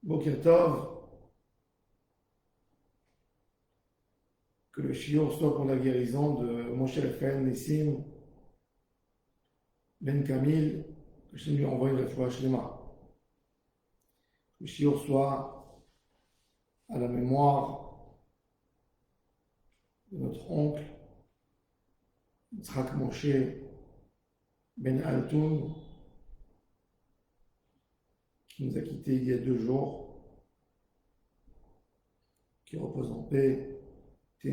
Boker Tov, que le shiur soit pour la guérison de Moshe Raphaël Nissim Ben Kamil, que je lui envoie une réfoua shlema. Que le shiur soit à la mémoire de notre oncle, Yitzhak Moshe Ben Altoun, qui nous a quittés il y a 2 jours, qui repose en paix. Dans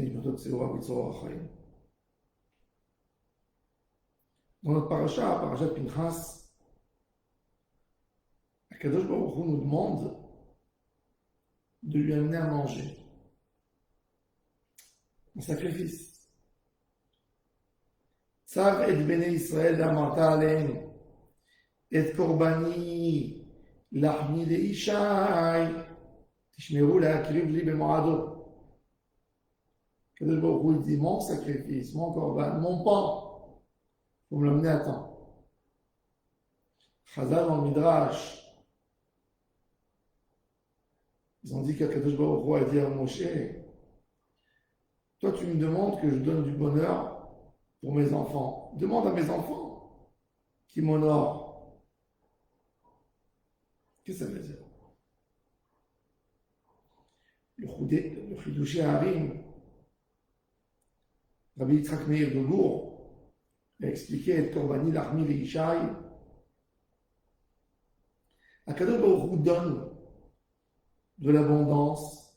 notre paracha de Pinchas, Akadosh Baruch Hu nous demande de lui amener à manger un sacrifice. Tzav et Bnei Israël d'Amata Aleim et Korbani Lahmi Leishai Tishmeru Leakriv Li B'Moado. Akadosh Baruch Hu dit mon sacrifice, mon korban, mon pain, vous me l'amenez à temps. Chazal dans le Midrash, ils ont dit qu'Akadosh Baruch Hu a dit à Moshe, toi tu me demandes que je donne du bonheur pour mes enfants. Demande à mes enfants qui m'honorent. Qu'est-ce que ça veut dire? Le Chidouché Harim, Rabbi Yitzhak Meir de Gour, a expliqué et Korbani Lahmi Leishai. Akadosh Baruch Hu donne de l'abondance,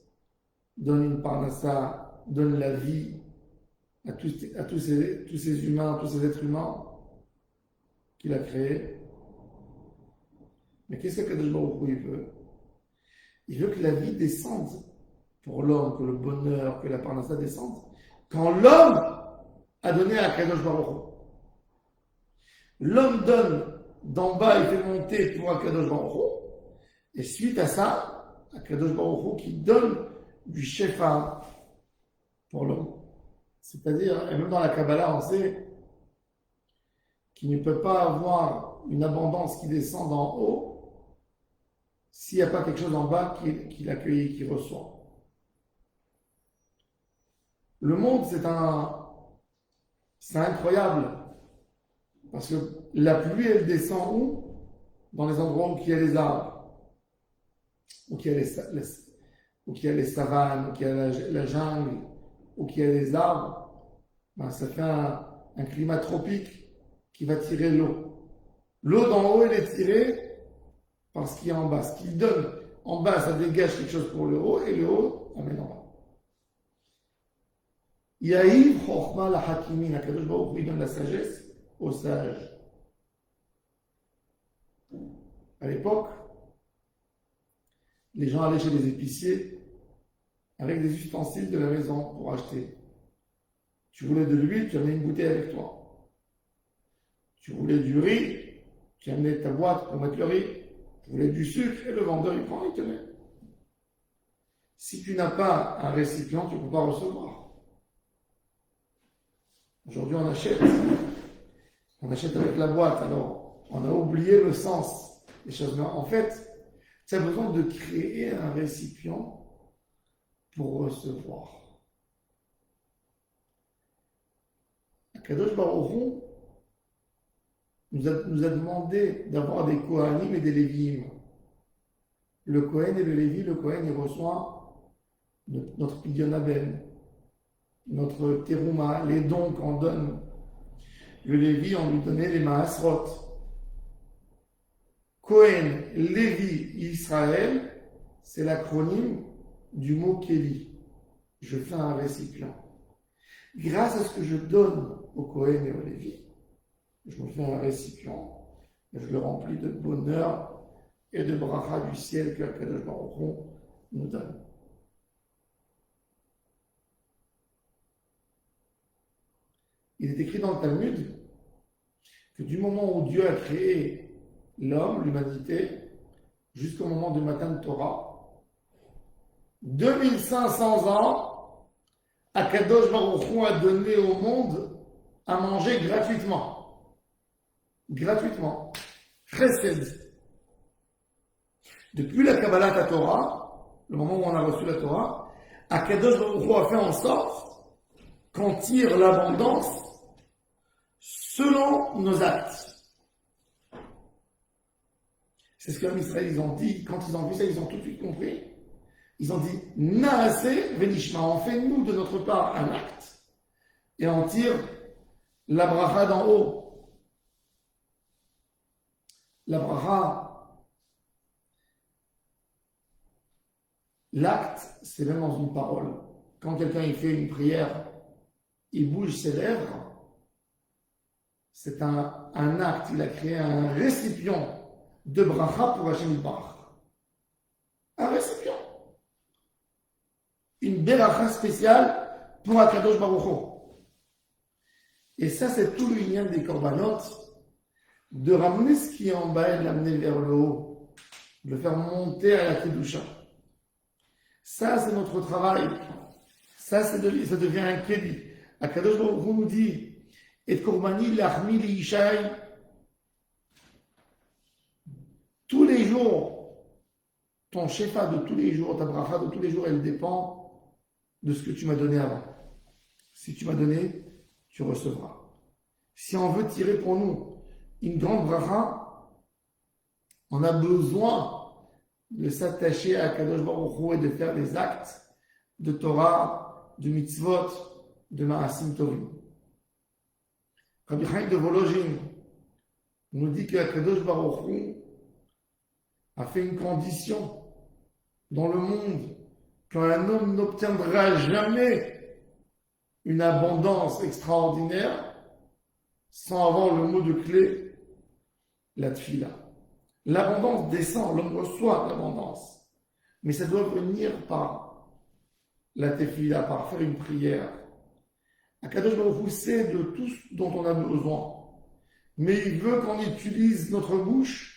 donne une parnassa, donne la vie à tous ces humains, tous ces êtres humains qu'il a créés. Mais qu'est-ce qu'Akadosh Baruch Hu veut? Il veut que la vie descende pour l'homme, que le bonheur, que la parnassa descende. Quand l'homme a donné à Akadosh Baruch Hu, l'homme donne d'en bas et fait monter pour Akadosh Baruch Hu, et suite à ça, Akadosh Baruch Hu qui donne du shefa pour l'homme. C'est-à-dire, et même dans la Kabbalah, on sait qu'il ne peut pas avoir une abondance qui descend d'en haut s'il n'y a pas quelque chose en bas qui l'accueille, qui reçoit. Le monde, c'est incroyable. Parce que la pluie, elle descend où? Dans les endroits où il y a les arbres, où il y a les savanes, où il y a la jungle, où il y a les arbres. Ben, ça fait un climat tropique qui va tirer l'eau. L'eau d'en haut, elle est tirée par ce qu'il y a en bas. Ce qu'il donne en bas, ça dégage quelque chose pour le haut, et le haut, amène en bas. Yahiv Chochma la Hakimin, Akadosh Baruch Hu donne la sagesse aux sages. À l'époque, les gens allaient chez les épiciers avec des ustensiles de la maison pour acheter. Tu voulais de l'huile, tu amenais une bouteille avec toi. Tu voulais du riz, tu amenais ta boîte pour mettre le riz. Tu voulais du sucre, et le vendeur il prend, il te met. Si tu n'as pas un récipient, tu ne peux pas recevoir. Aujourd'hui, on achète avec la boîte, alors on a oublié le sens des choses. Mais en fait, tu as besoin de créer un récipient pour recevoir. Akadosh Baruch Hu nous a demandé d'avoir des Kohanim et des Lévim. Le Kohen et le Lévi, le Kohen, il reçoit notre Pidyon Abel, notre Teruma, les dons qu'on donne. Le Lévi, on lui donnait les Maasrot. Kohen, Lévi, Israël, c'est l'acronyme du mot Kéli. Je fais un récipient. Grâce à ce que je donne au Kohen et au Lévi, je me fais un récipient et je le remplis de bonheur et de bracha du ciel que Akadosh Baruch Hu nous donne. Il est écrit dans le Talmud que du moment où Dieu a créé l'homme, l'humanité, jusqu'au moment du matin de Torah, 2500 ans, Akadosh Baruch Hu a donné au monde à manger gratuitement. Gratuitement. Chesed. Depuis la Kabbalah à Torah, le moment où on a reçu la Torah, Akadosh Baruch Hu a fait en sorte qu'on tire l'abondance selon nos actes. C'est ce que les Israéliens ils ont dit. Quand ils ont vu ça, ils ont tout de suite compris. Ils ont dit Naase Venishma, on fait nous de notre part un acte et on tire la bracha d'en haut. La bracha, l'acte, c'est même dans une parole. Quand quelqu'un il fait une prière, il bouge ses lèvres, c'est un acte, il a créé un récipient de bracha pour Hashem Yitbarach. Un récipient. Une beracha spéciale pour Akadosh Baruch Hu. Et ça, c'est tout le lien des korbanot, de ramener ce qui est en bas et de l'amener vers le haut, de le faire monter à la Kedusha. Ça, c'est notre travail. Ça devient un kéli. Akadosh Baruch Hu nous dit, et korbani l'achmi l'ishai, tous les jours, ton shefa de tous les jours, ta bracha de tous les jours, elle dépend de ce que tu m'as donné avant. Si tu m'as donné, tu recevras. Si on veut tirer pour nous une grande bracha, on a besoin de s'attacher à Kadosh Baruch Hu et de faire des actes de Torah, de mitzvot, de ma'asim tovim. Rabbi Chaim de Volozhin nous dit que Kadosh Baruch Hu a fait une condition dans le monde qu'un homme n'obtiendra jamais une abondance extraordinaire sans avoir le mot de clé, la tfila. L'abondance descend, l'homme reçoit l'abondance, mais ça doit venir par la tefila, par faire une prière. Akadosh Baruch Hu sait de tout ce dont on a besoin, mais il veut qu'on utilise notre bouche.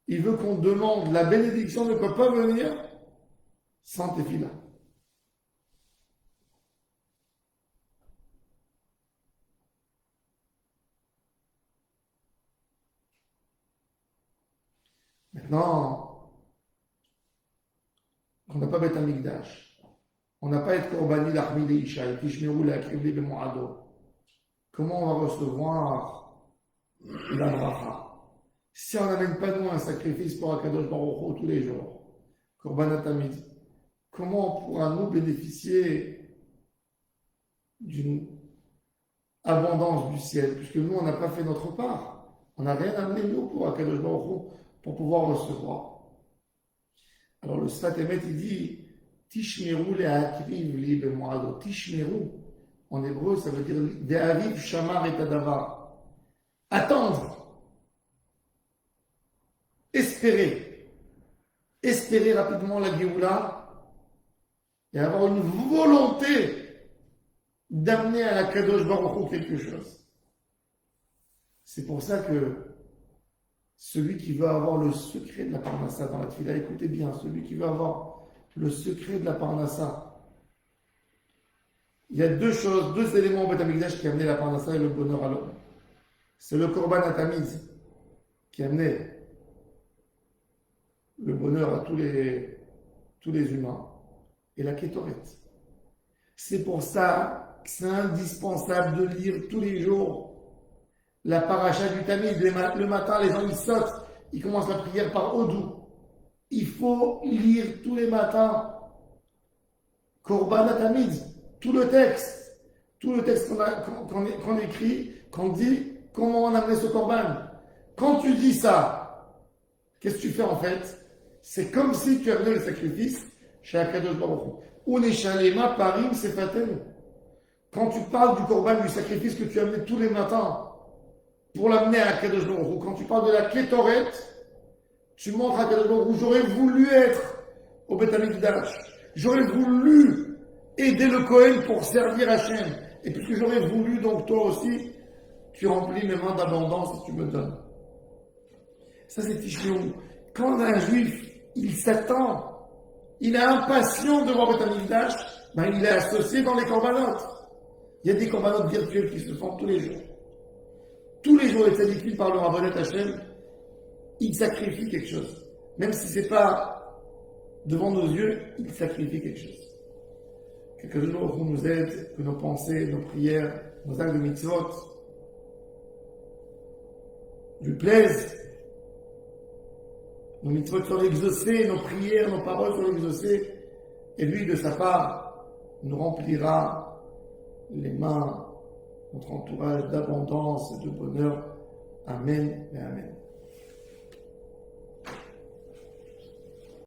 Il veut qu'on demande, la bénédiction ne peut pas venir sans tefila. Maintenant, on n'a pas Beth Amikdash, on n'a pas être Korbani l'Achmi l'Isha, Tishmeru l'Akribli b'Moado. Comment on va recevoir la bracha? Si on n'amène pas nous un sacrifice pour Akadosh Baruch Hu tous les jours, Korbanat Tamid, comment on pourra nous bénéficier d'une abondance du ciel, puisque nous on n'a pas fait notre part, on n'a rien amené nous pour Akadosh Baruch Hu pour pouvoir recevoir. Alors le Sfat Emet il dit Tishmeru le'akriv li b'moado. Tishmeru en hébreu ça veut dire ve'aviv shamar et adavar. Attendre. Espérer rapidement la Géoula et avoir une volonté d'amener à la Kadosh Baruch Hu quelque chose. C'est pour ça que celui qui veut avoir le secret de la Parnassa dans la Tfila, écoutez bien, celui qui veut avoir le secret de la Parnassa, il y a deux choses, deux éléments au Beth Amikdash qui amenaient la Parnassa et le bonheur à l'homme. C'est le Korban Atamiz qui amenait le bonheur à tous les humains, et la Kétoret. C'est pour ça que c'est indispensable de lire tous les jours la paracha du Tamid. Le matin, les gens ils sautent, ils commencent la prière par Odou. Il faut lire tous les matins Korban Tamid, tout le texte qu'on écrit, qu'on dit comment on a amené ce Korban. Quand tu dis ça, qu'est-ce que tu fais en fait? C'est comme si tu amenais le sacrifice chez Akadosh Baruch Hu. Uneshalema parim sefaten. Quand tu parles du korban, du sacrifice que tu amenais tous les matins pour l'amener à Akadosh Baruch Hu, quand tu parles de la Kétoret, tu montres à Akadosh Baruch Hu, j'aurais voulu être au Beth Amikdash. J'aurais voulu aider le Kohen pour servir Hachem. Et puisque j'aurais voulu, donc toi aussi, tu remplis mes mains d'abondance et tu me donnes. Ça c'est Tishmeru. Quand un juif, il s'attend, il est impatient de voir Beth Amikdash, ben il est associé dans les corbanotes. Il y a des corbanotes virtuels qui se font tous les jours. Tous les jours, les tzadikim par le Rabbanet Hashem, ils sacrifient quelque chose. même si c'est pas devant nos yeux, il sacrifie quelque chose. Que nous aide, que nos pensées, nos prières, nos actes de mitzvot lui plaisent. Nos mitzvot sont exaucés, nos prières, nos paroles sont exaucées. Et lui, de sa part, nous remplira les mains, notre entourage d'abondance et de bonheur. Amen et Amen.